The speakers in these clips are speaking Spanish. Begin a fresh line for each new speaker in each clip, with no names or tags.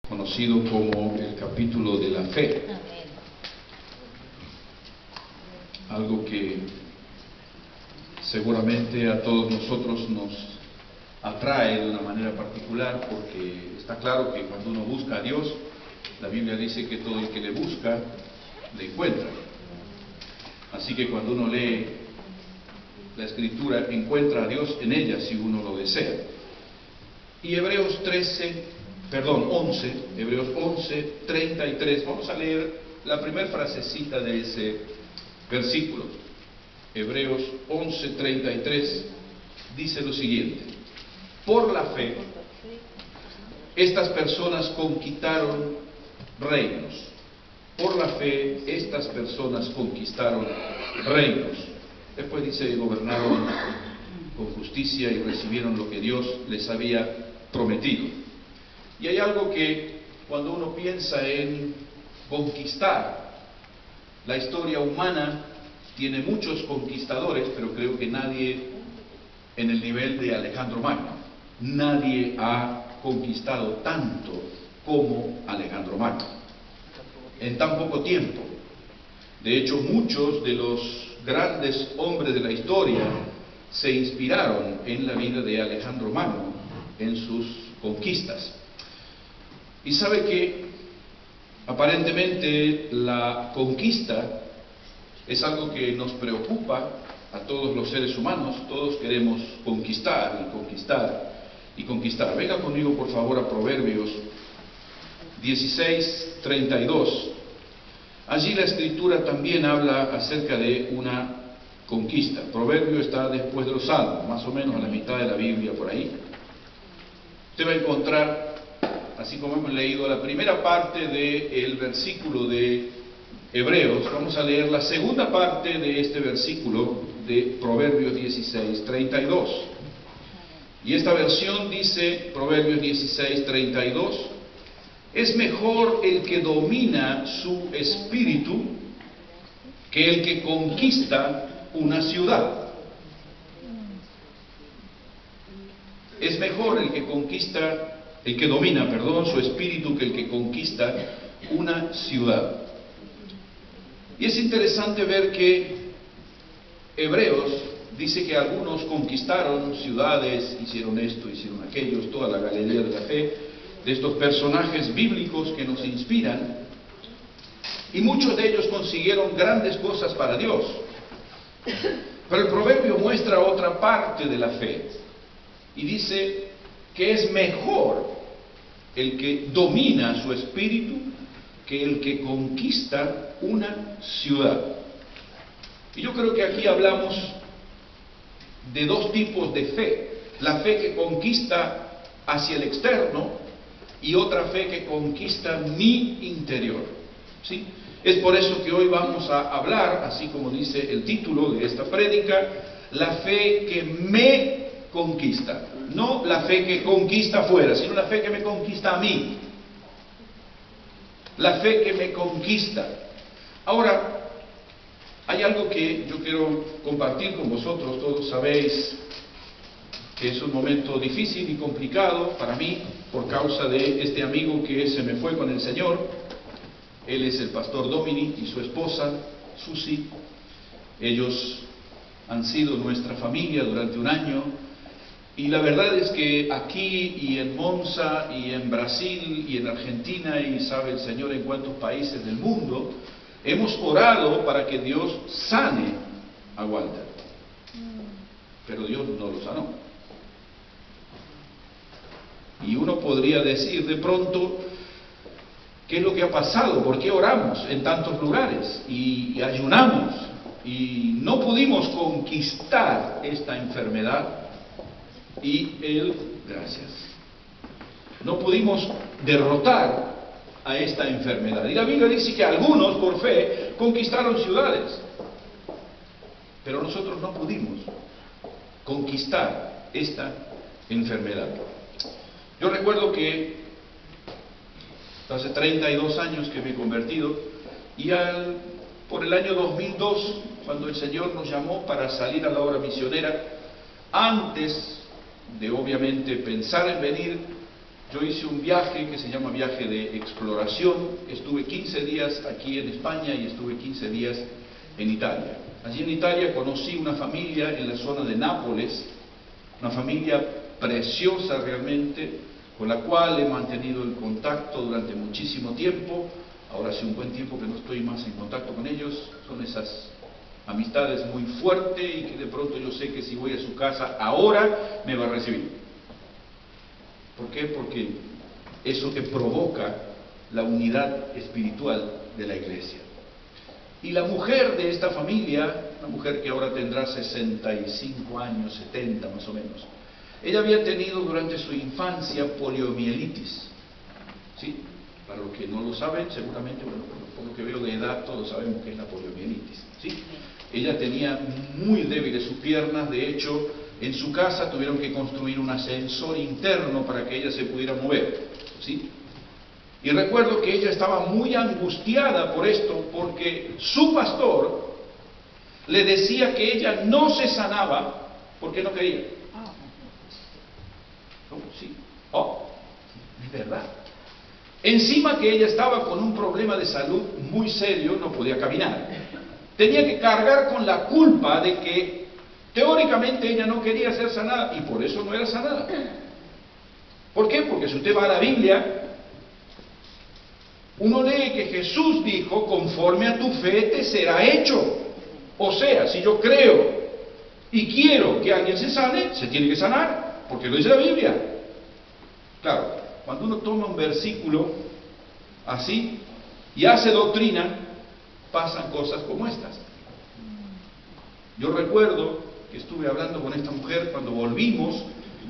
conocido como el capítulo de la fe. Algo que seguramente a todos nosotros nos atrae de una manera particular, porque está claro que cuando uno busca a Dios, la Biblia dice que todo el que le busca, le encuentra. Así que cuando uno lee la Escritura, encuentra a Dios en ella si uno lo desea. Y Hebreos 11, 33, vamos a leer la primera frasecita de ese versículo. Hebreos 11, 33 dice lo siguiente: por la fe, estas personas conquistaron reinos. Por la fe, estas personas conquistaron reinos. Después dice, gobernaron con justicia y recibieron lo que Dios les había prometido. Y hay algo que cuando uno piensa en conquistar, la historia humana tiene muchos conquistadores, pero creo que nadie en el nivel de Alejandro Magno. Nadie ha conquistado tanto como Alejandro Magno, en tan poco tiempo. De hecho, muchos de los grandes hombres de la historia se inspiraron en la vida de Alejandro Magno, en sus conquistas. Y sabe que aparentemente la conquista es algo que nos preocupa a todos los seres humanos. Todos queremos conquistar y conquistar y conquistar. Venga conmigo por favor a Proverbios 16, 32. Allí la Escritura también habla acerca de una conquista. Proverbio está después de los Salmos, más o menos a la mitad de la Biblia por ahí. Usted va a encontrar, así como hemos leído la primera parte del versículo de Hebreos, vamos a leer la segunda parte de este versículo de Proverbios 16, 32. Y esta versión dice, Proverbios 16, 32, es mejor el que domina su espíritu que el que conquista una ciudad. Es mejor el que domina su espíritu que el que conquista una ciudad. Y es interesante ver que Hebreos dice que algunos conquistaron ciudades, hicieron esto, hicieron aquello, toda la galería de la fe, de estos personajes bíblicos que nos inspiran, y muchos de ellos consiguieron grandes cosas para Dios. Pero el proverbio muestra otra parte de la fe, y dice que es mejor el que domina su espíritu que el que conquista una ciudad. Y yo creo que aquí hablamos de dos tipos de fe: la fe que conquista hacia el externo y otra fe que conquista mi interior. ¿Sí? Es por eso que hoy vamos a hablar, así como dice el título de esta prédica, la fe que me conquista. No la fe que conquista afuera, sino la fe que me conquista a mí. La fe que me conquista. Ahora, hay algo que yo quiero compartir con vosotros. Todos sabéis que es un momento difícil y complicado para mí por causa de este amigo que se me fue con el Señor. Él es el pastor Dominic y su esposa Susi. Ellos han sido nuestra familia durante un año, y la verdad es que aquí y en Monza y en Brasil y en Argentina y sabe el Señor en cuántos países del mundo hemos orado para que Dios sane a Walter, pero Dios no lo sanó. Y uno podría decir de pronto, ¿qué es lo que ha pasado? ¿Por qué oramos en tantos lugares y ayunamos y no pudimos conquistar esta enfermedad? Y él, gracias, no pudimos derrotar a esta enfermedad. Y la Biblia dice que algunos por fe conquistaron ciudades, pero nosotros no pudimos conquistar esta enfermedad. Yo recuerdo que hace 32 años que me he convertido, y por el año 2002, cuando el Señor nos llamó para salir a la obra misionera, antes de obviamente pensar en venir, Yo hice un viaje que se llama viaje de exploración. Estuve 15 días aquí en España y estuve 15 días en Italia. Allí en Italia conocí una familia en la zona de Nápoles, una familia preciosa realmente, con la cual he mantenido el contacto durante muchísimo tiempo. Ahora hace un buen tiempo que no estoy más en contacto con ellos. Son esas amistades muy fuertes y que de pronto yo sé que si voy a su casa ahora me va a recibir. ¿Por qué? Porque eso que provoca la unidad espiritual de la iglesia. Y la mujer de esta familia, una mujer que ahora tendrá 65 años, 70 más o menos, ella había tenido durante su infancia poliomielitis. ¿Sí? Para los que no lo saben, seguramente, bueno, por lo que veo de edad, todos sabemos que es la poliomielitis. ¿Sí? Ella tenía muy débiles sus piernas, de hecho, en su casa tuvieron que construir un ascensor interno para que ella se pudiera mover. ¿Sí? Y recuerdo que ella estaba muy angustiada por esto, porque su pastor le decía que ella no se sanaba porque no quería. ¿Cómo? Sí. Oh, es verdad. Encima que ella estaba con un problema de salud muy serio, no podía caminar. Tenía que cargar con la culpa de que teóricamente ella no quería ser sanada y por eso no era sanada. ¿Por qué? Porque si usted va a la Biblia, uno lee que Jesús dijo, conforme a tu fe te será hecho. O sea, si yo creo y quiero que alguien se sane, se tiene que sanar, porque lo dice la Biblia. Claro, cuando uno toma un versículo así y hace doctrina, pasan cosas como estas. Yo recuerdo que estuve hablando con esta mujer cuando volvimos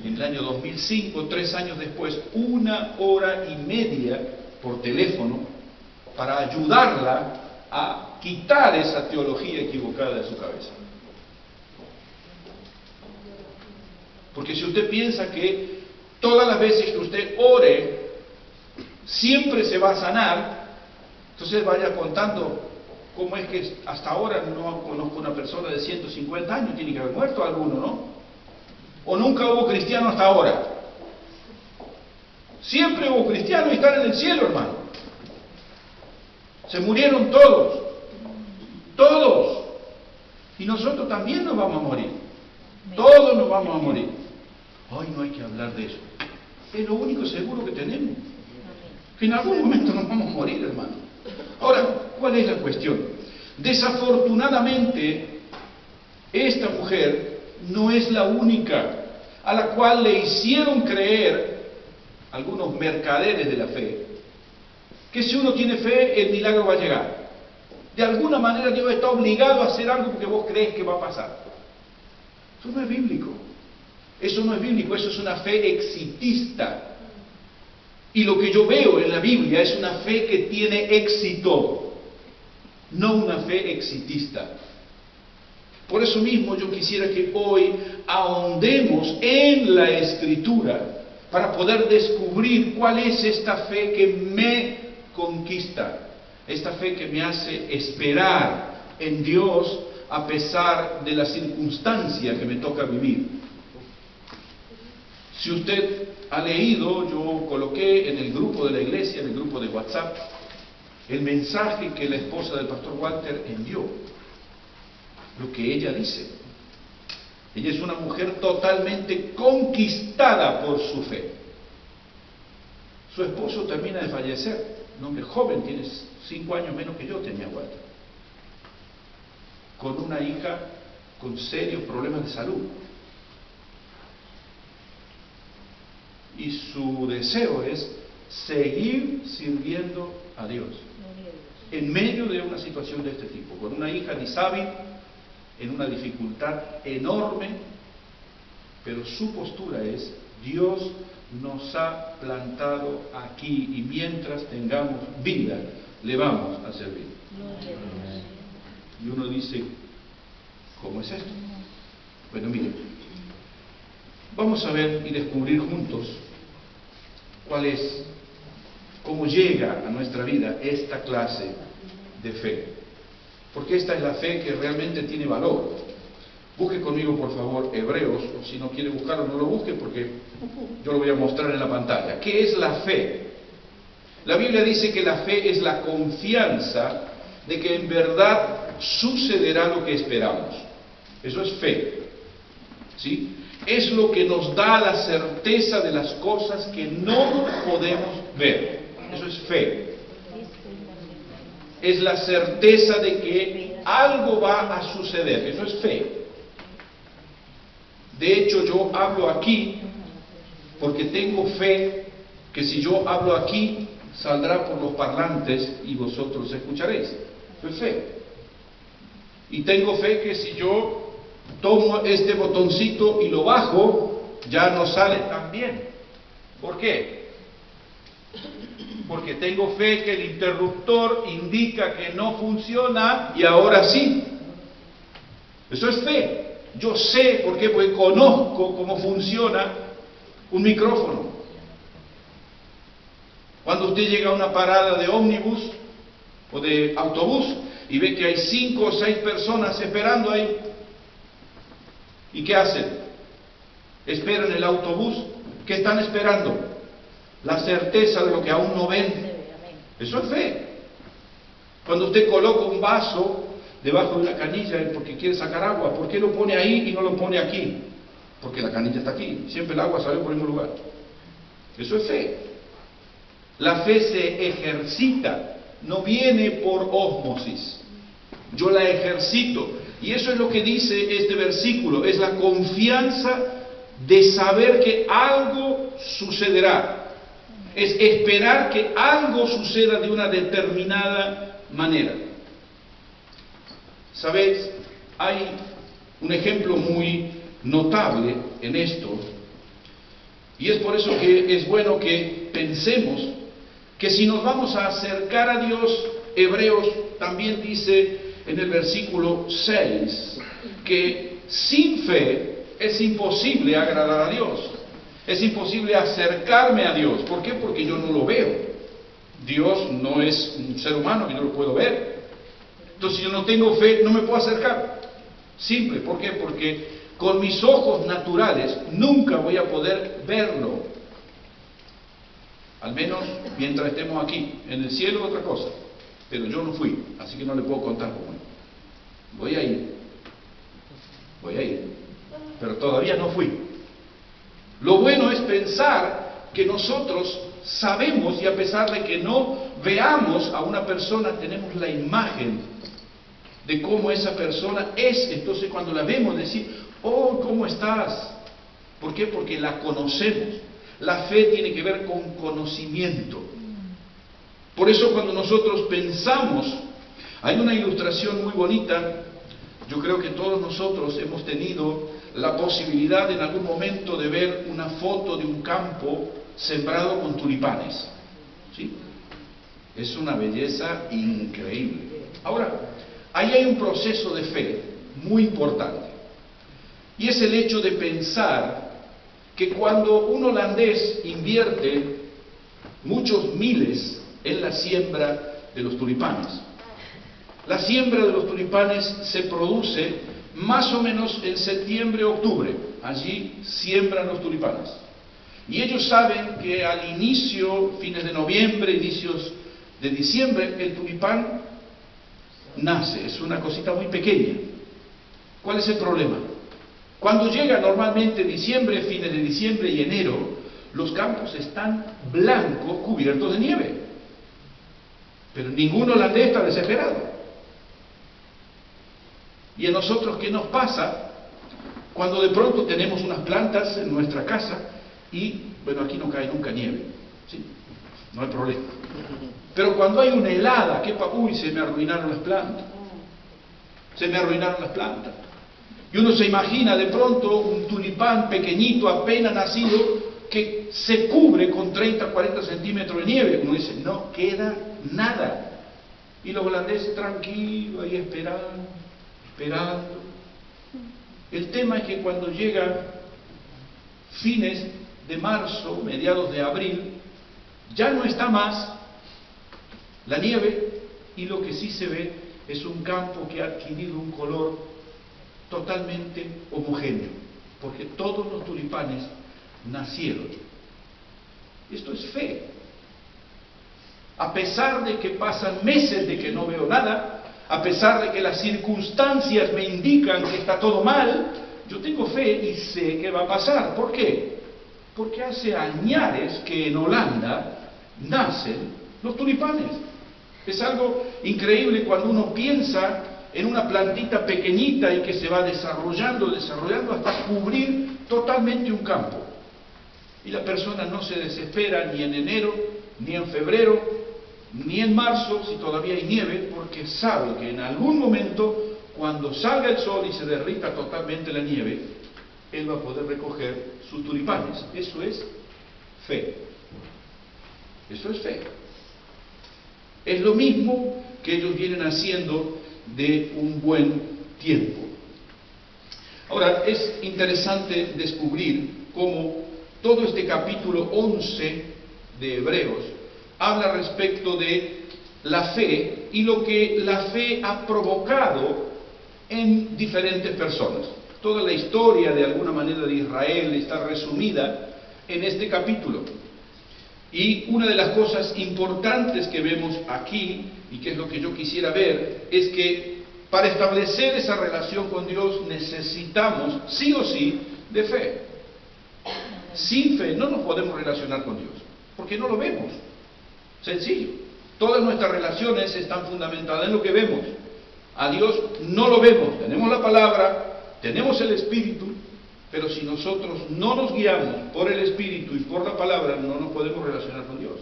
en el año 2005, 3 años después, 1 hora y media por teléfono para ayudarla a quitar esa teología equivocada de su cabeza. Porque si usted piensa que todas las veces que usted ore siempre se va a sanar, entonces vaya contando cómo es que hasta ahora no conozco una persona de 150 años, tiene que haber muerto alguno, ¿no? O nunca hubo cristiano hasta ahora. Siempre hubo cristianos y están en el cielo, hermano. Se murieron todos. Todos. Y nosotros también nos vamos a morir. Todos nos vamos a morir. Ay, no hay que hablar de eso. Es lo único seguro que tenemos. Que en algún momento nos vamos a morir, hermano. Ahora, ¿cuál es la cuestión? Desafortunadamente, esta mujer no es la única a la cual le hicieron creer algunos mercaderes de la fe que si uno tiene fe, el milagro va a llegar. De alguna manera Dios está obligado a hacer algo porque vos crees que va a pasar. Eso no es bíblico. Eso no es bíblico, eso es una fe exitista. Y lo que yo veo en la Biblia es una fe que tiene éxito, no una fe exitista. Por eso mismo yo quisiera que hoy ahondemos en la Escritura para poder descubrir cuál es esta fe que me conquista, esta fe que me hace esperar en Dios a pesar de la circunstancia que me toca vivir. Si usted ha leído, yo coloqué en el grupo de la iglesia, en el grupo de WhatsApp, el mensaje que la esposa del pastor Walter envió, lo que ella dice. Ella es una mujer totalmente conquistada por su fe. Su esposo termina de fallecer, un hombre joven, tiene 5 años menos que yo tenía Walter, con una hija con serios problemas de salud. Y su deseo es seguir sirviendo a Dios en medio de una situación de este tipo, con una hija dishábil, en una dificultad enorme, pero su postura es: Dios nos ha plantado aquí y mientras tengamos vida, le vamos a servir. Y uno dice, ¿cómo es esto? Bueno, miren, vamos a ver y descubrir juntos cómo llega a nuestra vida esta clase de fe. Porque esta es la fe que realmente tiene valor. Busque conmigo, por favor, Hebreos, o si no quiere buscarlo, no lo busque porque yo lo voy a mostrar en la pantalla. ¿Qué es la fe? La Biblia dice que la fe es la confianza de que en verdad sucederá lo que esperamos. Eso es fe. ¿Sí? Es lo que nos da la certeza de las cosas que no podemos ver. Eso es fe. Es la certeza de que algo va a suceder. Eso es fe. De hecho, yo hablo aquí porque tengo fe que si yo hablo aquí, saldrá por los parlantes y vosotros escucharéis. Eso es fe. Y tengo fe que si yo tomo este botoncito y lo bajo, ya no sale tan bien. ¿Por qué? Porque tengo fe que el interruptor indica que no funciona y ahora sí. Eso es fe. Yo sé, ¿por qué? Porque conozco cómo funciona un micrófono. Cuando usted llega a una parada de ómnibus o de autobús y ve que hay 5 o 6 personas esperando ahí, ¿y qué hacen? Esperan el autobús. ¿Qué están esperando? La certeza de lo que aún no ven. Eso es fe. Cuando usted coloca un vaso debajo de la canilla porque quiere sacar agua, ¿por qué lo pone ahí y no lo pone aquí? Porque la canilla está aquí. Siempre el agua sale por el mismo lugar. Eso es fe. La fe se ejercita, no viene por ósmosis. Yo la ejercito. Y eso es lo que dice este versículo, es la confianza de saber que algo sucederá. Es esperar que algo suceda de una determinada manera. ¿Sabéis? Hay un ejemplo muy notable en esto, y es por eso que es bueno que pensemos que si nos vamos a acercar a Dios, Hebreos también dice en el versículo 6, que sin fe es imposible agradar a Dios. Es imposible acercarme a Dios. ¿Por qué? Porque yo no lo veo. Dios no es un ser humano que yo lo puedo ver. Entonces, si yo no tengo fe, no me puedo acercar. Simple. ¿Por qué? Porque con mis ojos naturales nunca voy a poder verlo. Al menos mientras estemos aquí. En el cielo otra cosa. Pero yo no fui, así que no le puedo contar cómo es. Voy a ir, pero todavía no fui. Lo bueno es pensar que nosotros sabemos, y a pesar de que no veamos a una persona, tenemos la imagen de cómo esa persona es. Entonces cuando la vemos decir, oh, ¿cómo estás? ¿Por qué? Porque la conocemos. La fe tiene que ver con conocimiento. Por eso cuando nosotros pensamos, hay una ilustración muy bonita. Yo creo que todos nosotros hemos tenido la posibilidad en algún momento de ver una foto de un campo sembrado con tulipanes. ¿Sí? Es una belleza increíble. Ahora, ahí hay un proceso de fe muy importante. Y es el hecho de pensar que cuando un holandés invierte muchos miles en la siembra de los tulipanes, la siembra de los tulipanes se produce más o menos en septiembre, octubre. Allí siembran los tulipanes. Y ellos saben que al inicio, fines de noviembre, inicios de diciembre, el tulipán nace. Es una cosita muy pequeña. ¿Cuál es el problema? Cuando llega normalmente diciembre, fines de diciembre y enero, los campos están blancos, cubiertos de nieve. Pero ningún holandés está desesperado. ¿Y a nosotros qué nos pasa cuando de pronto tenemos unas plantas en nuestra casa y, bueno, aquí no cae nunca nieve? ¿Sí? No hay problema. Pero cuando hay una helada, uy, se me arruinaron las plantas. Se me arruinaron las plantas. Y uno se imagina de pronto un tulipán pequeñito, apenas nacido, que se cubre con 30, 40 centímetros de nieve. Uno dice, no queda nada. Y los holandeses tranquilos, ahí esperando. El tema es que cuando llega fines de marzo, mediados de abril, ya no está más la nieve, y lo que sí se ve es un campo que ha adquirido un color totalmente homogéneo, porque todos los tulipanes nacieron. Esto es fe. A pesar de que pasan meses de que no veo nada, a pesar de que las circunstancias me indican que está todo mal, yo tengo fe y sé que va a pasar. ¿Por qué? Porque hace añares que en Holanda nacen los tulipanes. Es algo increíble cuando uno piensa en una plantita pequeñita y que se va desarrollando hasta cubrir totalmente un campo. Y la persona no se desespera ni en enero, ni en febrero, ni en marzo, si todavía hay nieve, porque sabe que en algún momento, cuando salga el sol y se derrita totalmente la nieve, él va a poder recoger sus tulipanes. Eso es fe. Eso es fe. Es lo mismo que ellos vienen haciendo de un buen tiempo. Ahora, es interesante descubrir cómo todo este capítulo 11 de Hebreos habla respecto de la fe y lo que la fe ha provocado en diferentes personas. Toda la historia, de alguna manera, de Israel está resumida en este capítulo. Y una de las cosas importantes que vemos aquí, y que es lo que yo quisiera ver, es que para establecer esa relación con Dios necesitamos, sí o sí, de fe. Sin fe no nos podemos relacionar con Dios, porque no lo vemos. Sencillo. Todas nuestras relaciones están fundamentadas en lo que vemos. A Dios no lo vemos. Tenemos la palabra, tenemos el Espíritu, pero si nosotros no nos guiamos por el Espíritu y por la palabra, no nos podemos relacionar con Dios,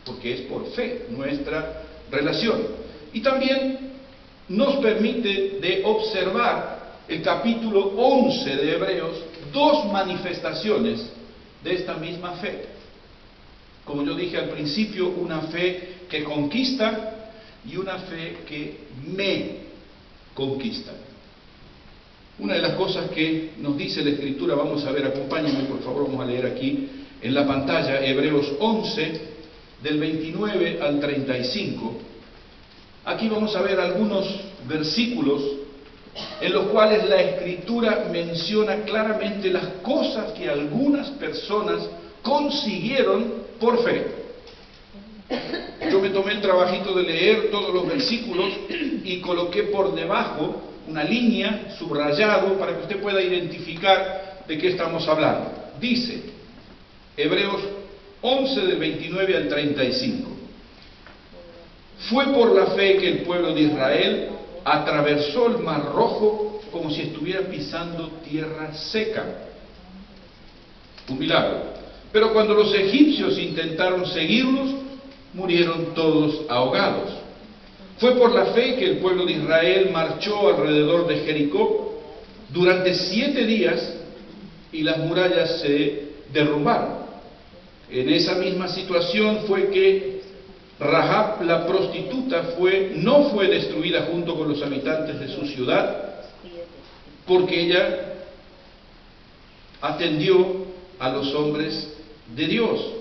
porque es por fe nuestra relación. Y también nos permite de observar el capítulo 11 de Hebreos, dos manifestaciones de esta misma fe. Como yo dije al principio, una fe que conquista y una fe que me conquista. Una de las cosas que nos dice la Escritura, vamos a ver, acompáñenme por favor, vamos a leer aquí en la pantalla, Hebreos 11, del 29 al 35. Aquí vamos a ver algunos versículos en los cuales la Escritura menciona claramente las cosas que algunas personas consiguieron por fe. Yo me tomé el trabajito de leer todos los versículos y coloqué por debajo una línea, subrayado, para que usted pueda identificar de qué estamos hablando. Dice, Hebreos 11 del 29 al 35. Fue por la fe que el pueblo de Israel atravesó el Mar Rojo como si estuviera pisando tierra seca. Un milagro. Pero cuando los egipcios intentaron seguirlos, murieron todos ahogados. Fue por la fe que el pueblo de Israel marchó alrededor de Jericó durante 7 días y las murallas se derrumbaron. En esa misma situación fue que Rahab, la prostituta, no fue destruida junto con los habitantes de su ciudad, porque ella atendió a los hombres de Dios.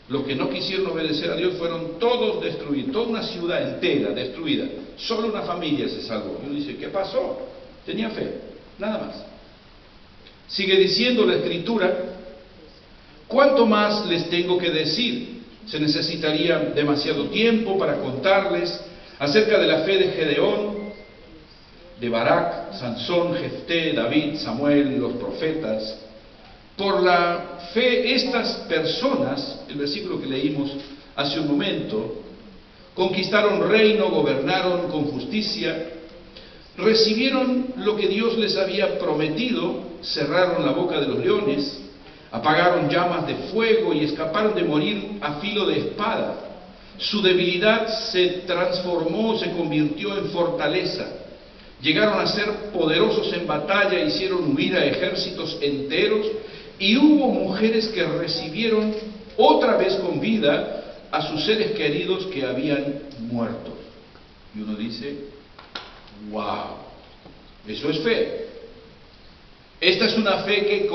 Los que no quisieron obedecer a Dios fueron todos destruidos, toda una ciudad entera destruida. Solo una familia se salvó. Y uno dice, ¿qué pasó? Tenía fe, nada más. Sigue diciendo la Escritura, ¿cuánto más les tengo que decir? Se necesitaría demasiado tiempo para contarles acerca de la fe de Gedeón, de Barak, Sansón, Jefté, David, Samuel, los profetas. Por la fe, estas personas, el versículo que leímos hace un momento, conquistaron reino, gobernaron con justicia, recibieron lo que Dios les había prometido, cerraron la boca de los leones, apagaron llamas de fuego y escaparon de morir a filo de espada. Su debilidad se transformó, se convirtió en fortaleza. Llegaron a ser poderosos en batalla, hicieron huir a ejércitos enteros, y hubo mujeres que recibieron otra vez con vida a sus seres queridos que habían muerto. Y uno dice, wow, eso es fe. Esta es una fe que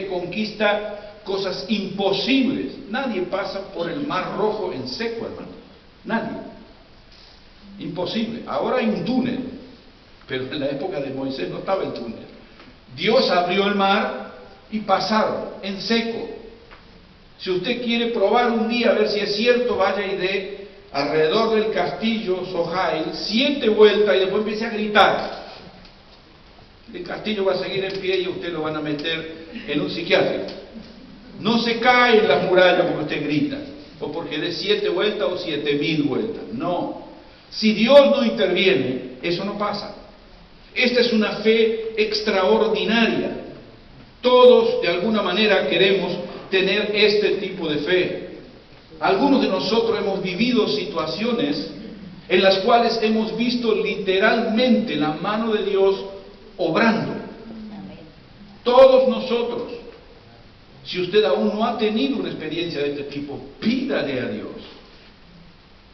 conquista cosas imposibles. Nadie pasa por el Mar Rojo en seco, hermano. Nadie. Imposible. Ahora hay un túnel, Pero en la época de Moisés no estaba el túnel. Dios abrió el mar y pasaron en seco. Si usted quiere probar un día a ver si es cierto, vaya y dé alrededor del castillo Sohail 7 vueltas y después empiece a gritar. El castillo va a seguir en pie y usted lo van a meter en un psiquiátrico. No se cae en las murallas porque usted grita, o porque dé 7 vueltas o 7000 vueltas. No. Si Dios no interviene, eso no pasa. Esta es una fe extraordinaria. Todos, de alguna manera, queremos tener este tipo de fe. Algunos de nosotros hemos vivido situaciones en las cuales hemos visto literalmente la mano de Dios obrando. Todos nosotros. Si usted aún no ha tenido una experiencia de este tipo, pídale a Dios.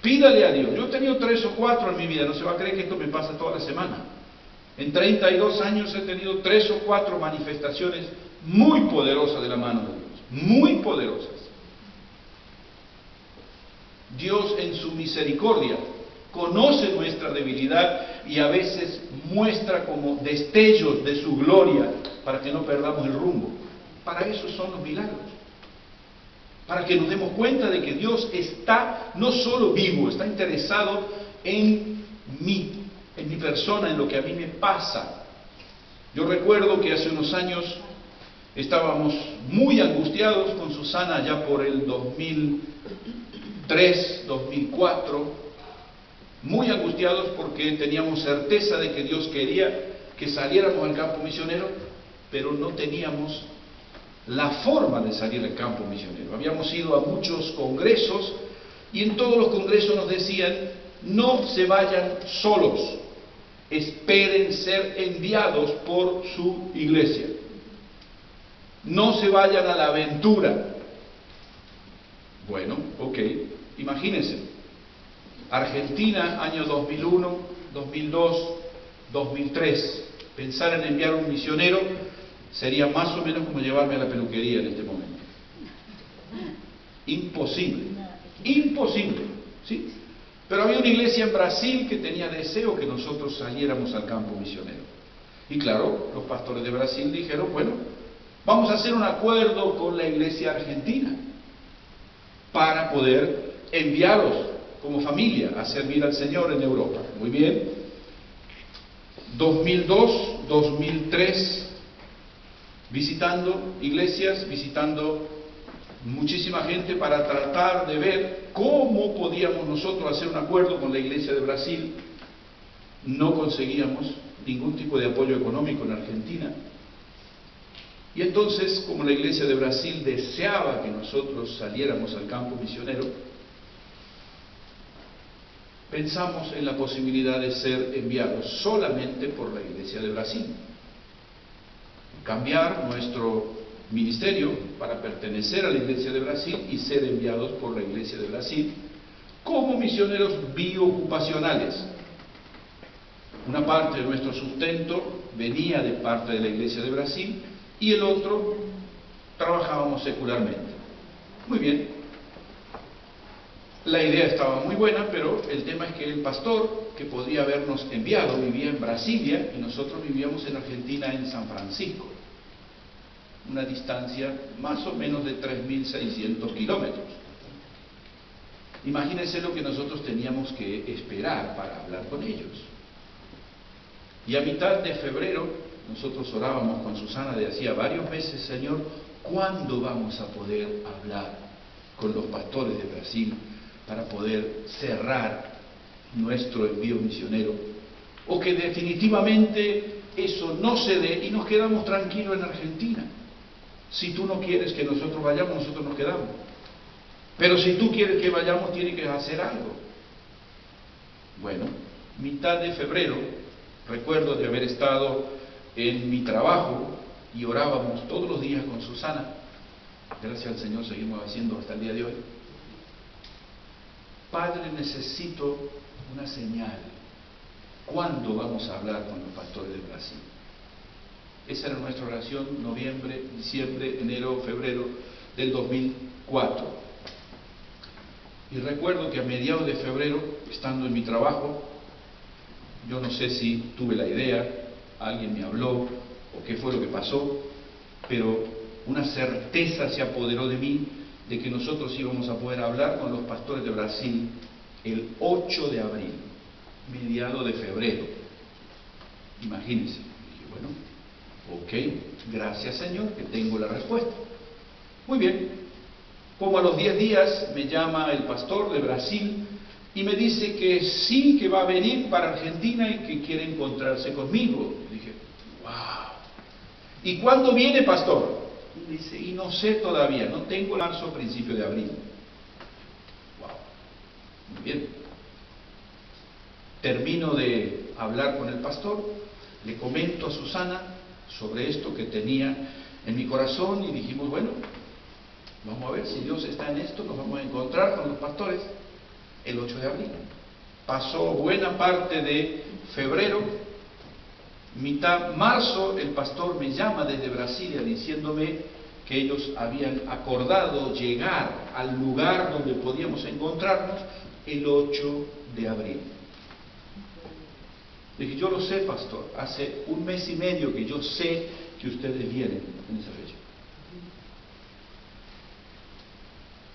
Pídale a Dios. Yo he tenido 3 o 4 en mi vida, no se va a creer que esto me pasa toda la semana. En 32 años he tenido 3 o 4 manifestaciones muy poderosas de la mano de Dios, muy poderosas. Dios en su misericordia conoce nuestra debilidad y a veces muestra como destellos de su gloria para que no perdamos el rumbo. Para eso son los milagros. Para que nos demos cuenta de que Dios está no solo vivo, está interesado en mí, en mi persona, en lo que a mí me pasa. Yo recuerdo que hace unos años estábamos muy angustiados con Susana allá por el 2003, 2004, muy angustiados porque teníamos certeza de que Dios quería que saliéramos al campo misionero, pero no teníamos la forma de salir al campo misionero. Habíamos ido a muchos congresos y en todos los congresos nos decían: no se vayan solos, esperen ser enviados por su iglesia. No se vayan a la aventura. Bueno, ok, imagínense. Argentina, año 2001, 2002, 2003. Pensar en enviar un misionero sería más o menos como llevarme a la peluquería en este momento. Imposible, imposible, ¿sí? Pero había una iglesia en Brasil que tenía deseo que nosotros saliéramos al campo misionero. Y claro, los pastores de Brasil dijeron: bueno, vamos a hacer un acuerdo con la iglesia argentina para poder enviaros como familia a servir al Señor en Europa. Muy bien. 2002, 2003, visitando iglesias, visitando muchísima gente para tratar de ver cómo podíamos nosotros hacer un acuerdo con la iglesia de Brasil. No conseguíamos ningún tipo de apoyo económico en Argentina. Y entonces, como la iglesia de Brasil deseaba que nosotros saliéramos al campo misionero, pensamos en la posibilidad de ser enviados solamente por la iglesia de Brasil. Cambiar nuestro ministerio para pertenecer a la iglesia de Brasil y ser enviados por la iglesia de Brasil como misioneros biocupacionales. Una parte de nuestro sustento venía de parte de la iglesia de Brasil y el otro trabajábamos secularmente. Muy bien. La idea estaba muy buena, pero el tema es que el pastor que podría habernos enviado vivía en Brasilia y nosotros vivíamos en Argentina, en San Francisco. Una distancia más o menos de 3.600 kilómetros. Imagínense lo que nosotros teníamos que esperar para hablar con ellos. Y a mitad de febrero nosotros orábamos con Susana de hacía varios meses: Señor, ¿cuándo vamos a poder hablar con los pastores de Brasil para poder cerrar nuestro envío misionero? O que definitivamente eso no se dé y nos quedamos tranquilos en Argentina. Si tú no quieres que nosotros vayamos, nosotros nos quedamos. Pero si tú quieres que vayamos, tienes que hacer algo. Bueno, mitad de febrero, recuerdo de haber estado en mi trabajo y orábamos todos los días con Susana. Gracias al Señor seguimos haciendo hasta el día de hoy. Padre, necesito una señal. ¿Cuándo vamos a hablar con los pastores de Brasil? Esa era nuestra oración: noviembre, diciembre, enero, febrero del 2004. Y recuerdo que a mediados de febrero, estando en mi trabajo, Yo no sé si tuve la idea, alguien me habló o qué fue lo que pasó, pero una certeza se apoderó de mí de que nosotros íbamos a poder hablar con los pastores de Brasil el 8 de abril, mediado de febrero. Imagínense. Dije, bueno, ok, gracias Señor, que tengo la respuesta. Muy bien. Como a los 10 días me llama el pastor de Brasil y me dice que sí, que va a venir para Argentina y que quiere encontrarse conmigo. Y dije, wow. ¿Y cuándo viene, pastor? Y dice, y no sé todavía, no tengo marzo, principio de abril. Wow. Muy bien. Termino de hablar con el pastor, le comento a Susana sobre esto que tenía en mi corazón y dijimos, bueno, vamos a ver si Dios está en esto, nos vamos a encontrar con los pastores el 8 de abril. Pasó buena parte de febrero, mitad marzo, el pastor me llama desde Brasilia diciéndome que ellos habían acordado llegar al lugar donde podíamos encontrarnos el 8 de abril. Dije, yo lo sé, pastor, hace 1 mes y medio que yo sé que ustedes vienen en esa fecha.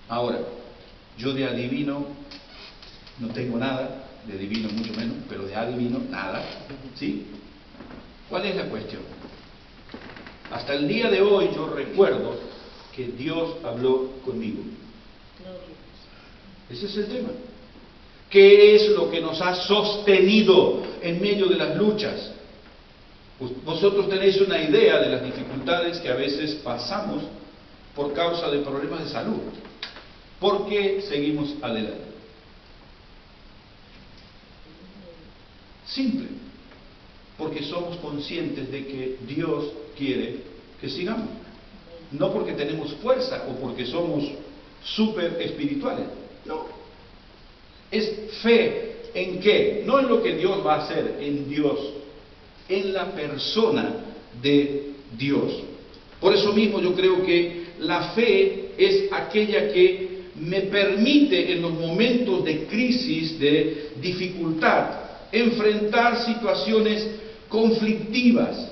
Ahora, yo de adivino no tengo nada, de divino mucho menos, pero de adivino nada, ¿sí? ¿Cuál es la cuestión? Hasta el día de hoy yo recuerdo que Dios habló conmigo. Ese es el tema. ¿Qué es lo que nos ha sostenido en medio de las luchas? Vosotros tenéis una idea de las dificultades que a veces pasamos por causa de problemas de salud. ¿Por qué seguimos adelante? Simple, porque somos conscientes de que Dios quiere que sigamos. No porque tenemos fuerza o porque somos súper espirituales, no. Es fe en qué, no en lo que Dios va a hacer, en Dios, en la persona de Dios. Por eso mismo yo creo que la fe es aquella que me permite en los momentos de crisis, de dificultad, enfrentar situaciones conflictivas.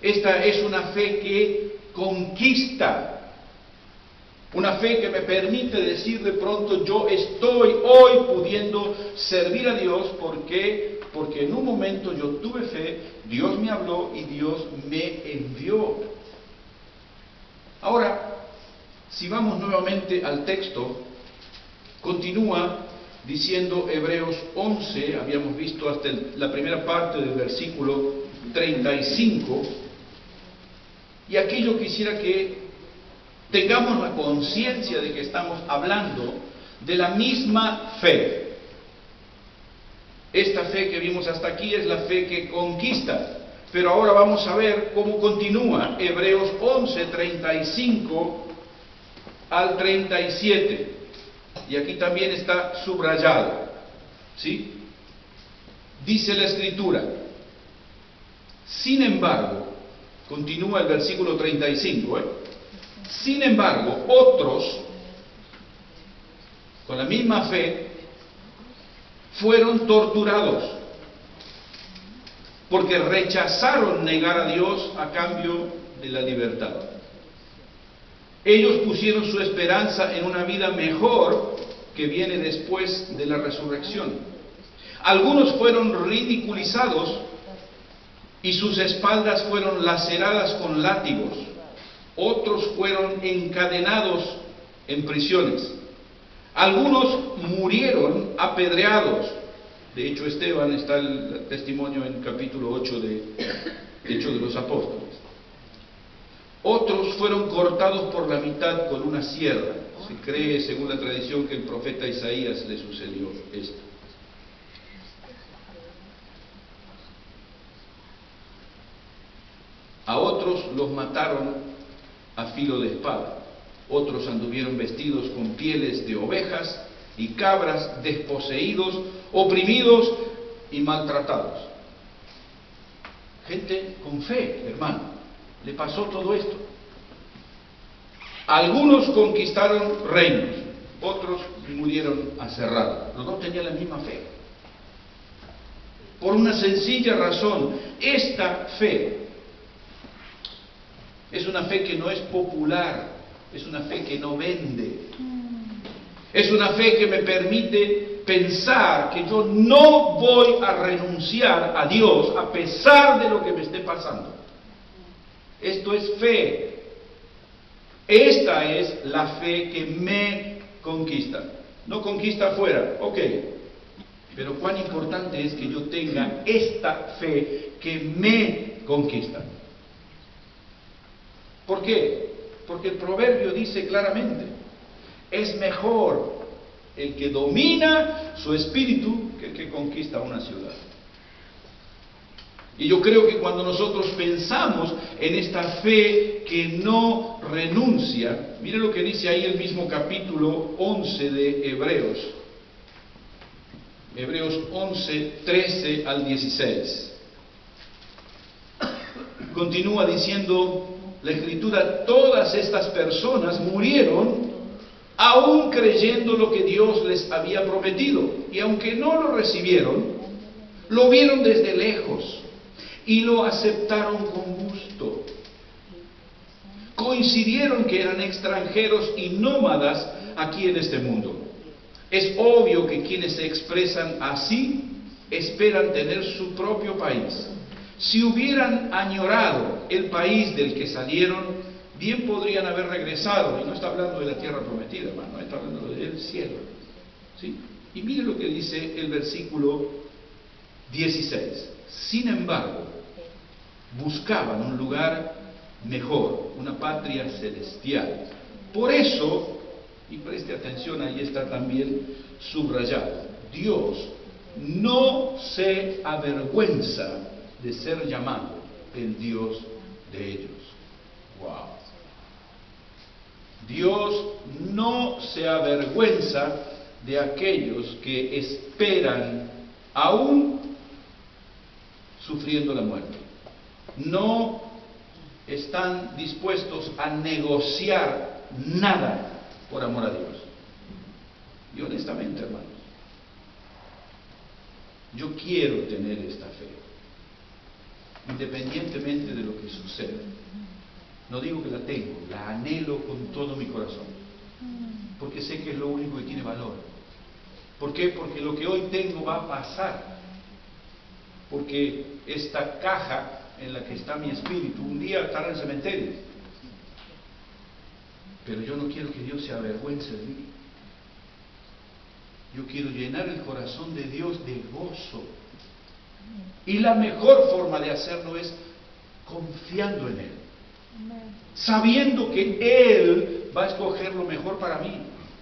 Esta es una fe que conquista, una fe que me permite decir de pronto, yo estoy hoy pudiendo servir a Dios. ¿Por qué? Porque en un momento yo tuve fe, Dios me habló y Dios me envió. Ahora, si vamos nuevamente al texto, continúa diciendo Hebreos 11, habíamos visto hasta la primera parte del versículo 35, y aquí yo quisiera que tengamos la conciencia de que estamos hablando de la misma fe. Esta fe que vimos hasta aquí es la fe que conquista, pero ahora vamos a ver cómo continúa Hebreos 11, 35 al 37. Y aquí también está subrayado, ¿sí? Dice la Escritura, sin embargo, continúa el versículo 35, sin embargo, otros, con la misma fe, fueron torturados, porque rechazaron negar a Dios a cambio de la libertad. Ellos pusieron su esperanza en una vida mejor que viene después de la resurrección. Algunos fueron ridiculizados y sus espaldas fueron laceradas con látigos. Otros fueron encadenados en prisiones. Algunos murieron apedreados. De hecho, Esteban está el testimonio en capítulo 8 de Hechos de los Apóstoles. Otros fueron cortados por la mitad con una sierra. Se cree, según la tradición, que el profeta Isaías le sucedió esto. A otros los mataron a filo de espada. Otros anduvieron vestidos con pieles de ovejas y cabras, desposeídos, oprimidos y maltratados. Gente con fe, hermano. Le pasó todo esto. Algunos conquistaron reinos, otros murieron aserrados. Los dos tenían la misma fe. por una sencilla razón. Esta fe es una fe que no es popular, es una fe que no vende. Es una fe que me permite pensar que yo no voy a renunciar a Dios a pesar de lo que me esté pasando. Esto es fe. Esta es la fe que me conquista. No conquista afuera, ok. Pero cuán importante es que yo tenga esta fe que me conquista. ¿Por qué? Porque el proverbio dice claramente, es mejor el que domina su espíritu que el que conquista una ciudad. Y yo creo que cuando nosotros pensamos en esta fe que no renuncia, mire lo que dice ahí el mismo capítulo 11 de Hebreos. Hebreos 11, 13 al 16. Continúa diciendo la Escritura, todas estas personas murieron aún creyendo lo que Dios les había prometido. Y aunque no lo recibieron, lo vieron desde lejos y lo aceptaron con gusto. Coincidieron que eran extranjeros y nómadas aquí en este mundo. Es obvio que quienes se expresan así esperan tener su propio país. Si hubieran añorado el país del que salieron, bien podrían haber regresado. Y no está hablando de la tierra prometida, hermano, está hablando del cielo. ¿Sí? Y mire lo que dice el versículo 16. Sin embargo, buscaban un lugar mejor, una patria celestial. Por eso, y preste atención, ahí está también subrayado, Dios no se avergüenza de ser llamado el Dios de ellos. Wow. Dios no se avergüenza de aquellos que esperan aún sufriendo la muerte. No están dispuestos a negociar nada por amor a Dios. Y honestamente, hermanos, yo quiero tener esta fe, independientemente de lo que suceda. No digo que la tengo, la anhelo con todo mi corazón, porque sé que es lo único que tiene valor. ¿Por qué? Porque lo que hoy tengo va a pasar, porque esta caja en la que está mi espíritu un día estará en el cementerio. Pero yo no quiero que Dios se avergüence de mí. Yo quiero llenar el corazón de Dios de gozo. Y la mejor forma de hacerlo es confiando en Él, sabiendo que Él va a escoger lo mejor para mí.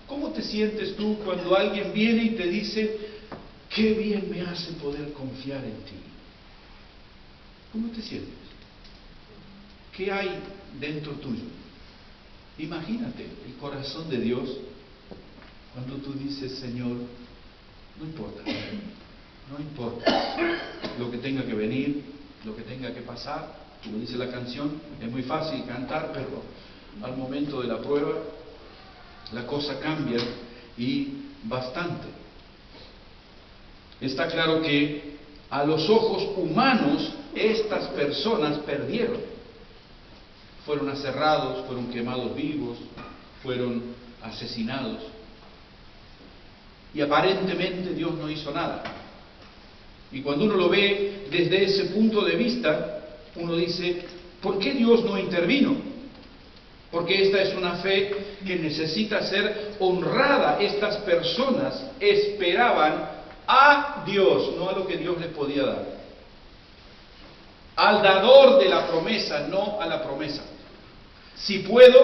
¿Cómo te sientes tú cuando alguien viene y te dice, qué bien me hace poder confiar en ti? ¿Cómo te sientes? ¿Qué hay dentro tuyo? Imagínate el corazón de Dios cuando tú dices, Señor, no importa, no importa lo que tenga que venir, lo que tenga que pasar. Como dice la canción, es muy fácil cantar, pero al momento de la prueba la cosa cambia y bastante. Está claro que a los ojos humanos estas personas perdieron. Fueron aserrados, fueron quemados vivos, fueron asesinados. Y aparentemente Dios no hizo nada. Y cuando uno lo ve desde ese punto de vista, uno dice, ¿por qué Dios no intervino? Porque esta es una fe que necesita ser honrada. Estas personas esperaban a Dios, no a lo que Dios les podía dar. Al dador de la promesa, no a la promesa. Si puedo,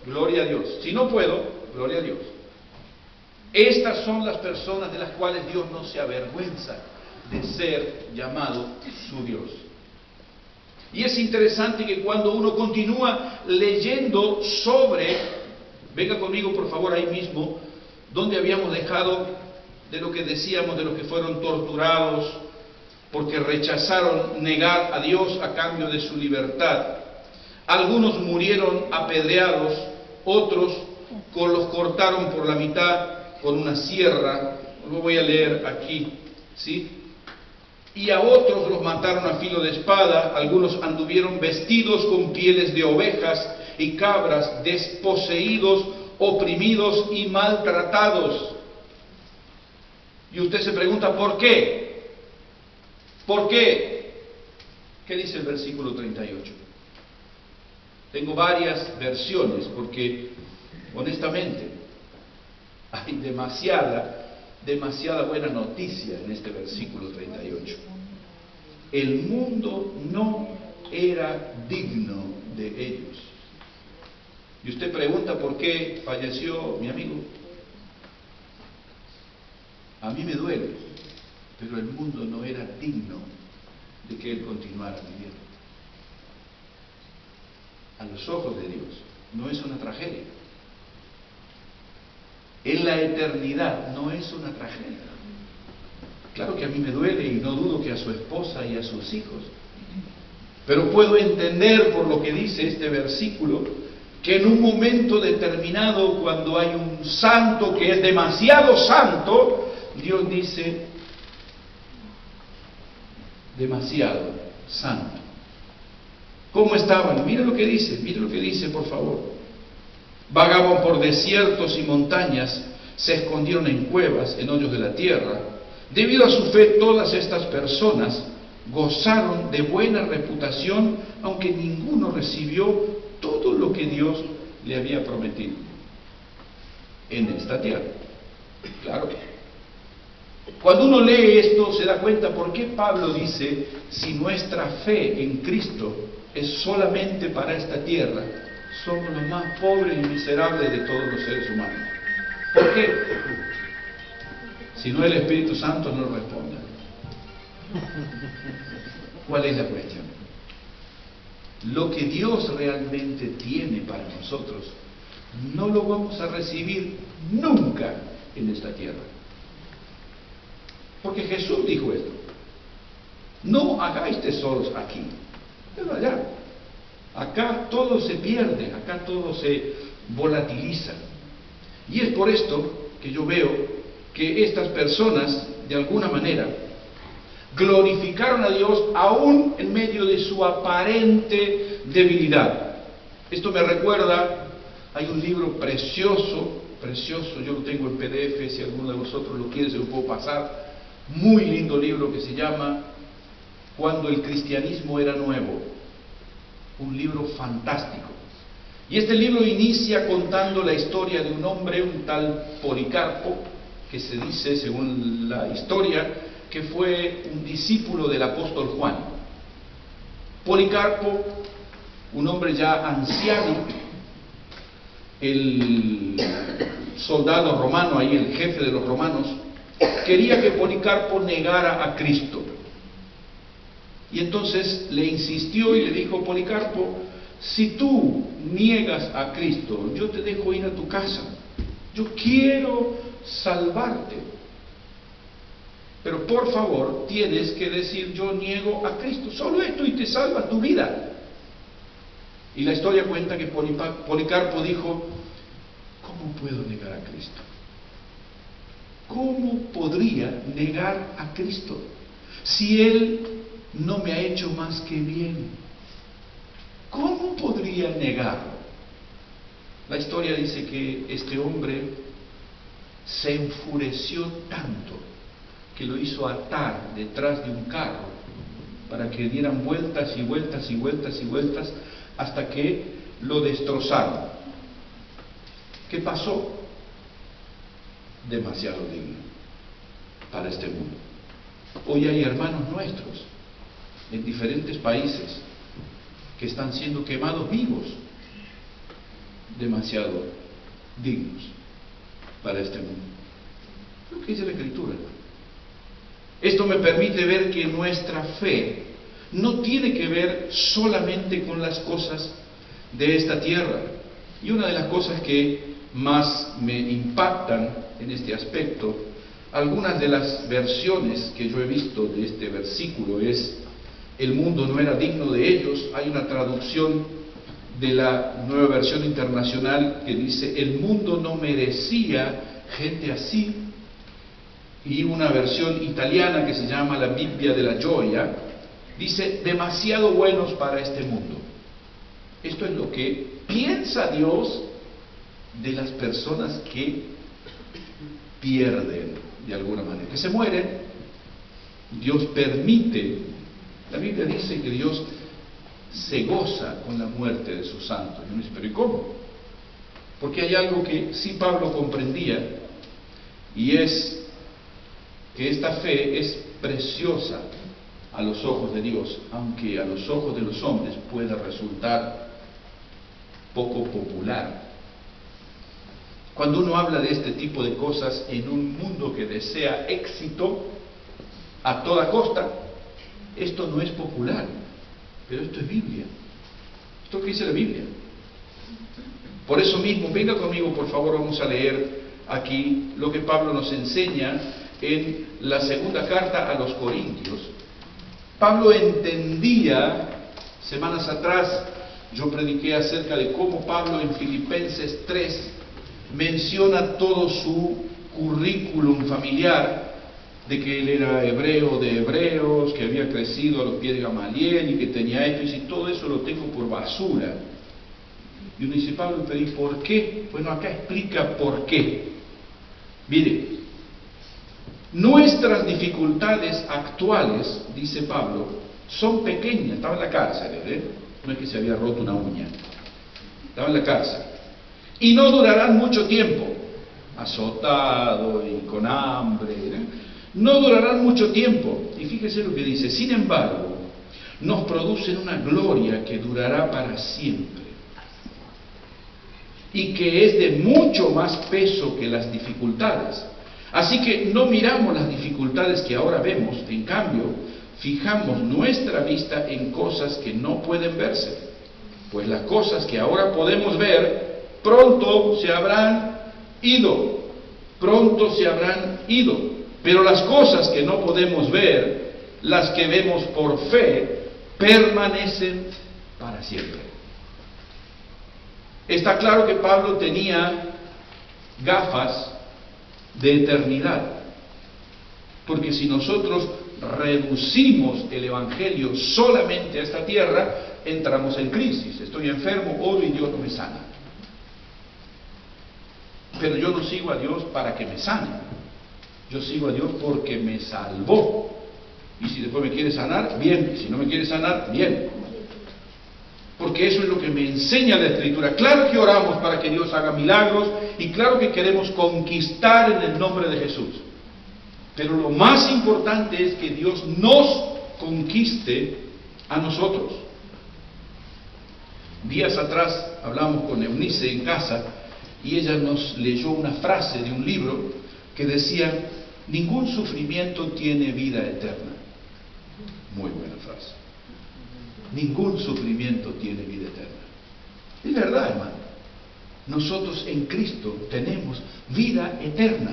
gloria a Dios. Si no puedo, gloria a Dios. Estas son las personas de las cuales Dios no se avergüenza de ser llamado su Dios. Y es interesante que cuando uno continúa leyendo sobre, venga conmigo por favor ahí mismo, donde habíamos dejado de lo que decíamos de los que fueron torturados porque rechazaron negar a Dios a cambio de su libertad. Algunos murieron apedreados, otros los cortaron por la mitad con una sierra. Lo voy a leer aquí, ¿sí? y a otros los mataron a filo de espada, algunos anduvieron vestidos con pieles de ovejas y cabras, desposeídos, oprimidos y maltratados. Y usted se pregunta, ¿por qué? ¿Por qué? ¿Qué dice el versículo 38? Tengo varias versiones porque, honestamente, hay demasiada buena noticia en este versículo 38. El mundo no era digno de ellos. Y usted pregunta por qué falleció mi amigo. A mí me duele, pero el mundo no era digno de que él continuara viviendo. A los ojos de Dios no es una tragedia. En la eternidad no es una tragedia. Claro que a mí me duele y no dudo que a su esposa y a sus hijos. Pero puedo entender por lo que dice este versículo que en un momento determinado, cuando hay un santo que es demasiado santo, Dios dice, demasiado santo. ¿Cómo estaban? Mire lo que dice, por favor. Vagaban por desiertos y montañas, se escondieron en cuevas, en hoyos de la tierra. Debido a su fe, todas estas personas gozaron de buena reputación, aunque ninguno recibió todo lo que Dios le había prometido en esta tierra. Claro. Cuando uno lee esto, se da cuenta por qué Pablo dice, si nuestra fe en Cristo es solamente para esta tierra, somos los más pobres y miserables de todos los seres humanos. ¿Por qué? Si no, el Espíritu Santo no responde. ¿Cuál es la cuestión? Lo que Dios realmente tiene para nosotros, no lo vamos a recibir nunca en esta tierra. Porque Jesús dijo esto: no hagáis tesoros aquí, pero allá. Acá todo se pierde, acá todo se volatiliza. Y es por esto que yo veo que estas personas, de alguna manera, glorificaron a Dios aún en medio de su aparente debilidad. Esto me recuerda, hay un libro precioso, yo lo tengo en PDF, si alguno de vosotros lo quiere se lo puedo pasar, muy lindo libro que se llama Cuando el cristianismo era nuevo, un libro fantástico. Y este libro inicia contando la historia de un hombre, un tal Policarpo, que se dice, según la historia, que fue un discípulo del apóstol Juan. Policarpo, un hombre ya anciano, el soldado romano, ahí el jefe de los romanos, quería que Policarpo negara a Cristo. Y entonces le insistió y le dijo: Policarpo, si tú niegas a Cristo, yo te dejo ir a tu casa. Yo quiero salvarte. Pero por favor, tienes que decir: yo niego a Cristo. Solo esto y te salva tu vida. Y la historia cuenta que Policarpo dijo: ¿cómo puedo negar a Cristo? ¿Cómo podría negar a Cristo si Él no me ha hecho más que bien? ¿Cómo podría negarlo? La historia dice que este hombre se enfureció tanto que lo hizo atar detrás de un carro para que dieran vueltas y vueltas y vueltas y vueltas hasta que lo destrozaron. ¿Qué pasó? Demasiado digno para este mundo. Hoy hay hermanos nuestros en diferentes países que están siendo quemados vivos, demasiado dignos para este mundo. Lo que dice la Escritura. Esto me permite ver que nuestra fe no tiene que ver solamente con las cosas de esta tierra. Y una de las cosas que más me impactan en este aspecto, algunas de las versiones que yo he visto de este versículo es: el mundo no era digno de ellos. Hay una traducción de la Nueva Versión Internacional que dice: el mundo no merecía gente así. y una versión italiana que se llama la Biblia de la Gioia, dice, demasiado buenos para este mundo. Esto es lo que piensa Dios de las personas que pierden de alguna manera, que se mueren. Dios permite, la Biblia dice que Dios se goza con la muerte de sus santos. Y uno dice, pero ¿y cómo? Porque hay algo que sí Pablo comprendía, y es que esta fe es preciosa a los ojos de Dios, aunque a los ojos de los hombres pueda resultar poco popular. Cuando uno habla de este tipo de cosas en un mundo que desea éxito a toda costa, esto no es popular, pero esto es Biblia. Esto es lo que dice la Biblia. Por eso mismo, venga conmigo por favor, vamos a leer aquí lo que Pablo nos enseña en la segunda carta a los Corintios. Pablo entendía, semanas atrás yo prediqué acerca de cómo Pablo en Filipenses 3 menciona todo su currículum familiar, de que él era hebreo de hebreos, que había crecido a los pies de Gamaliel y que tenía esto, y si todo eso lo tengo por basura. Y uno dice, Pablo, pero ¿y por qué? Bueno, acá explica por qué. Mire, nuestras dificultades actuales, dice Pablo, son pequeñas. Estaba en la cárcel, no es que se había roto una uña, estaba en la cárcel. Y no durarán mucho tiempo, azotado y con hambre, no durarán mucho tiempo. Y fíjese lo que dice, sin embargo, nos producen una gloria que durará para siempre, y que es de mucho más peso que las dificultades. Así que no miramos las dificultades que ahora vemos, en cambio, fijamos nuestra vista en cosas que no pueden verse, pues las cosas que ahora podemos ver, pronto se habrán ido, pero las cosas que no podemos ver, las que vemos por fe, permanecen para siempre. Está claro que Pablo tenía gafas de eternidad, porque si nosotros reducimos el Evangelio solamente a esta tierra, entramos en crisis. Estoy enfermo, oro y Dios no me sana. Pero yo no sigo a Dios para que me sane, yo sigo a Dios porque me salvó. Y si después me quiere sanar, bien. Si no me quiere sanar, bien. Porque eso es lo que me enseña la Escritura. Claro que oramos para que Dios haga milagros, y claro que queremos conquistar en el nombre de Jesús. Pero lo más importante es que Dios nos conquiste a nosotros. Días atrás hablamos con Eunice en casa, y ella nos leyó una frase de un libro que decía, ningún sufrimiento tiene vida eterna. Muy buena frase. Ningún sufrimiento tiene vida eterna. Es verdad, hermano. Nosotros en Cristo tenemos vida eterna.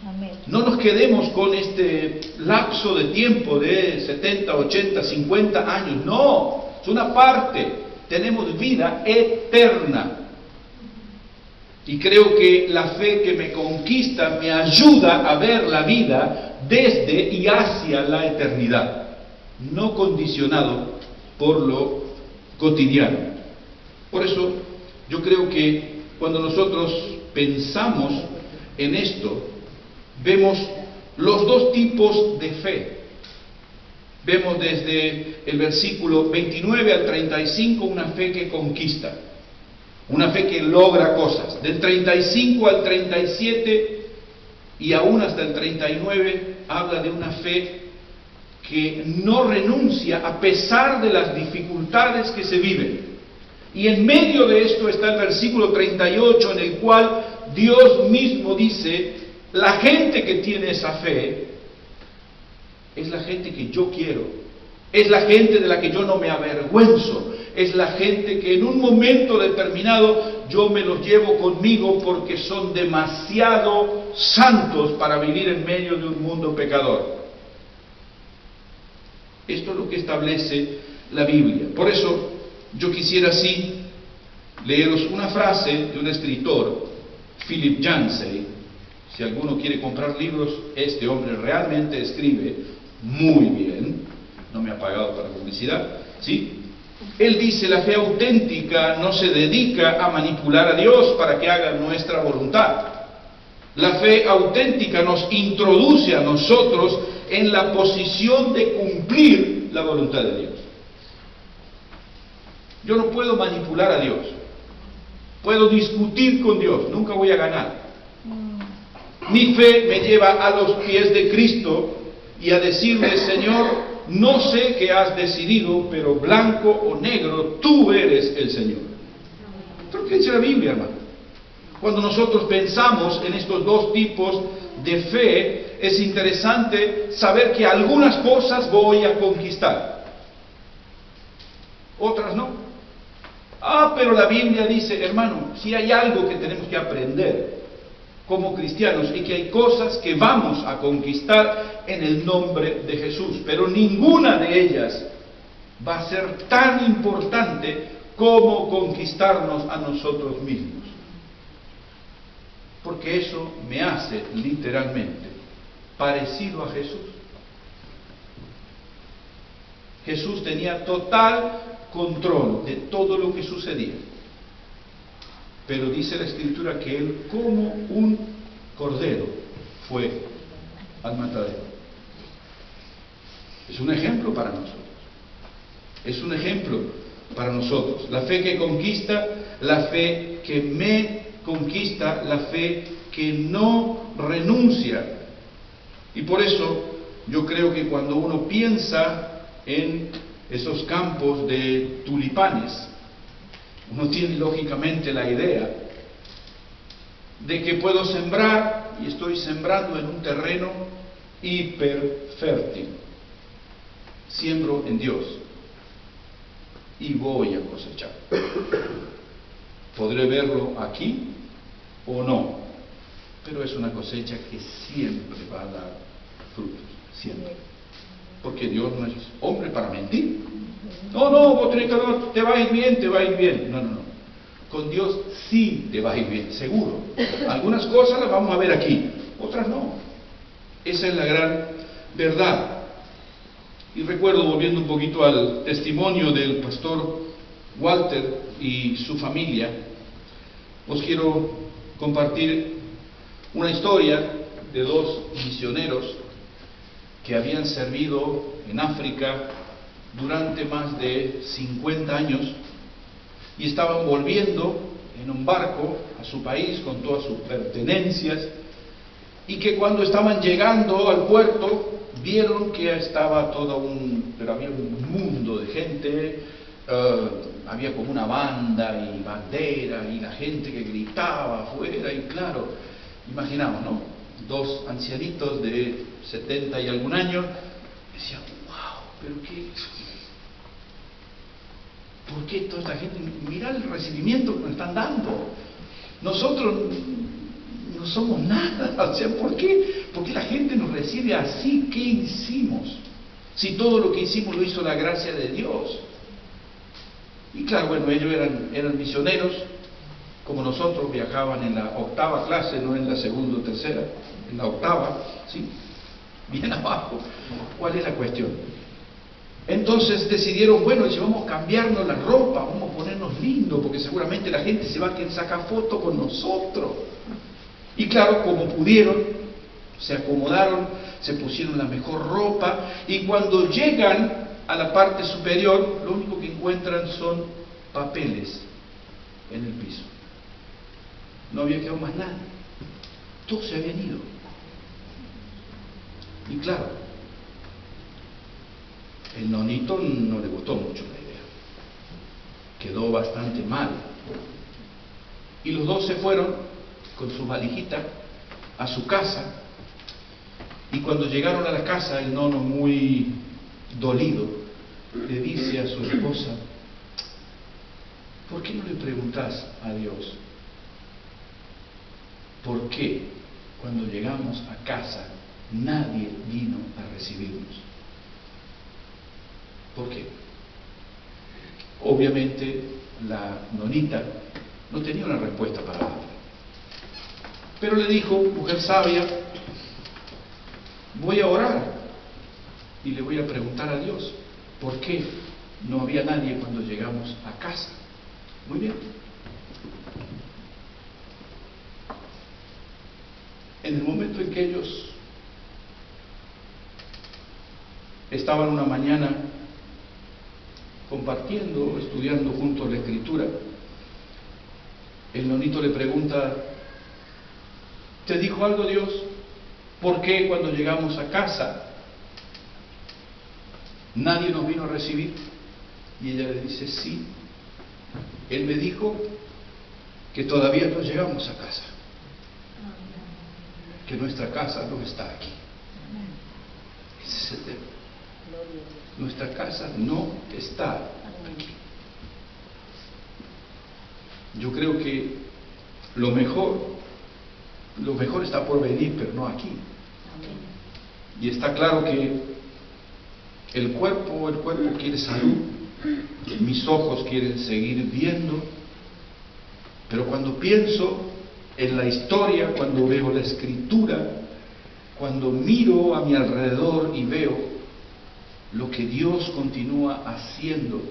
Amén. No nos quedemos con este lapso de tiempo de 70, 80, 50 años. No, es una parte. Tenemos vida eterna. Y creo que la fe que me conquista me ayuda a ver la vida desde y hacia la eternidad, no condicionado por lo cotidiano. Por eso yo creo que cuando nosotros pensamos en esto, vemos los dos tipos de fe. Vemos desde el versículo 29 al 35 una fe que conquista, una fe que logra cosas. Del 35 al 37 y aún hasta el 39 habla de una fe que no renuncia a pesar de las dificultades que se viven. Y en medio de esto está el versículo 38, en el cual Dios mismo dice, la gente que tiene esa fe es la gente que yo quiero, es la gente de la que yo no me avergüenzo, es la gente que en un momento determinado yo me los llevo conmigo porque son demasiado santos para vivir en medio de un mundo pecador. Esto es lo que establece la Biblia. Por eso yo quisiera así leeros una frase de un escritor, Philip Yancey, Si alguno quiere comprar libros, este hombre realmente escribe muy bien. No me ha pagado para publicidad, ¿sí? Él dice, la fe auténtica no se dedica a manipular a Dios para que haga nuestra voluntad. La fe auténtica nos introduce a nosotros en la posición de cumplir la voluntad de Dios. Yo no puedo manipular a Dios. Puedo discutir con Dios, nunca voy a ganar. Mi fe me lleva a los pies de Cristo y a decirle, Señor, no sé qué has decidido, pero blanco o negro, tú eres el Señor. Pero ¿qué dice la Biblia, hermano? Cuando nosotros pensamos en estos dos tipos de fe, es interesante saber que algunas cosas voy a conquistar, otras no. Pero la Biblia dice, hermano, si hay algo que tenemos que aprender como cristianos, y que hay cosas que vamos a conquistar en el nombre de Jesús, pero ninguna de ellas va a ser tan importante como conquistarnos a nosotros mismos. Porque eso me hace literalmente parecido a Jesús. Jesús tenía total control de todo lo que sucedía. Pero dice la Escritura que Él, como un cordero, fue al matadero. Es un ejemplo para nosotros. Es un ejemplo para nosotros. La fe que conquista, la fe que me conquista, la fe que no renuncia. Y por eso yo creo que cuando uno piensa en esos campos de tulipanes, uno tiene lógicamente la idea de que puedo sembrar, y estoy sembrando en un terreno hiperfértil. Siembro en Dios y voy a cosechar. Podré verlo aquí o no, pero es una cosecha que siempre va a dar frutos, siempre. Porque Dios no es hombre para mentir. No, vos tenés que, te va a ir bien, te va a ir bien. No. Con Dios sí te va a ir bien, seguro. Algunas cosas las vamos a ver aquí, otras no. Esa es la gran verdad. Y recuerdo, volviendo un poquito al testimonio del pastor Walter y su familia, os quiero compartir una historia de dos misioneros que habían servido en África durante más de 50 años y estaban volviendo en un barco a su país con todas sus pertenencias, y que cuando estaban llegando al puerto vieron que estaba pero había un mundo de gente, había como una banda y bandera y la gente que gritaba afuera, y claro, imaginamos, ¿no? Dos ancianitos de 70 y algún años decían, wow, pero ¿por qué toda esta gente? Mirá el recibimiento que nos están dando. Nosotros no somos nada. O sea, ¿por qué la gente nos recibe así? ¿Qué hicimos? Si todo lo que hicimos lo hizo la gracia de Dios. Y claro, bueno, ellos eran misioneros, como nosotros, viajaban en la octava clase, no en la segunda o tercera, en la octava, ¿sí? Bien abajo. ¿Cuál es la cuestión? Entonces decidieron, bueno, vamos a cambiarnos la ropa, vamos a ponernos lindos, porque seguramente la gente se va a querer sacar fotos con nosotros. Y claro, como pudieron, se acomodaron, se pusieron la mejor ropa, y cuando llegan a la parte superior, lo único que encuentran son papeles en el piso. No había quedado más nada. Todos se habían ido. Y claro, el nonito no le gustó mucho la idea. Quedó bastante mal. Y los dos se fueron con su valijita a su casa. Y cuando llegaron a la casa, el nono, muy dolido, le dice a su esposa, ¿por qué no le preguntás a Dios? ¿Por qué cuando llegamos a casa nadie vino a recibirnos? ¿Por qué? Obviamente la nonita no tenía una respuesta para darle. Pero le dijo, mujer sabia, voy a orar y le voy a preguntar a Dios, ¿por qué no había nadie cuando llegamos a casa? Muy bien. En el momento en que ellos estaban una mañana compartiendo, estudiando juntos la Escritura, el nonito le pregunta, ¿te dijo algo Dios? ¿Por qué cuando llegamos a casa nadie nos vino a recibir? Y ella le dice, sí, Él me dijo que todavía no llegamos a casa, que nuestra casa no está aquí. Ese es el tema. Nuestra casa no está aquí. Yo creo que lo mejor está por venir, pero no aquí. Y está claro que el cuerpo quiere salud, mis ojos quieren seguir viendo, pero cuando pienso en la historia, cuando veo la Escritura, cuando miro a mi alrededor y veo lo que Dios continúa haciendo,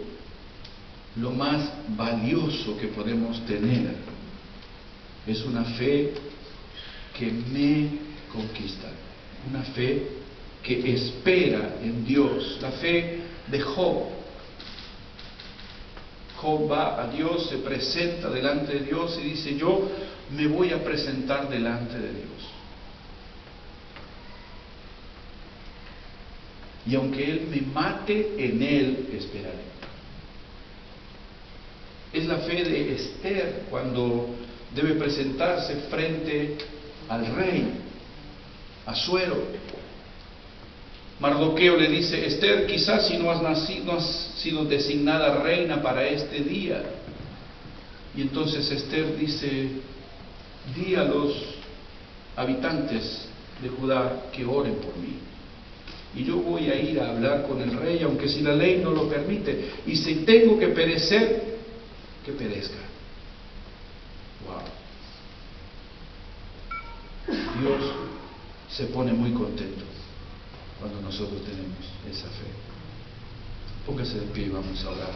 lo más valioso que podemos tener es una fe que me conquista, una fe que espera en Dios, la fe de Job. Job va a Dios, se presenta delante de Dios y dice, yo me voy a presentar delante de Dios. Y aunque Él me mate, en Él esperaré. Es la fe de Esther cuando debe presentarse frente al rey Asuero. Mardoqueo le dice, Esther, quizás si no has sido designada reina para este día. Y entonces Esther dice, di a los habitantes de Judá que oren por mí. Y yo voy a ir a hablar con el rey, aunque si la ley no lo permite. Y si tengo que perecer, que perezca. Wow. Dios se pone muy contento cuando nosotros tenemos esa fe. Póngase de pie y vamos a orar.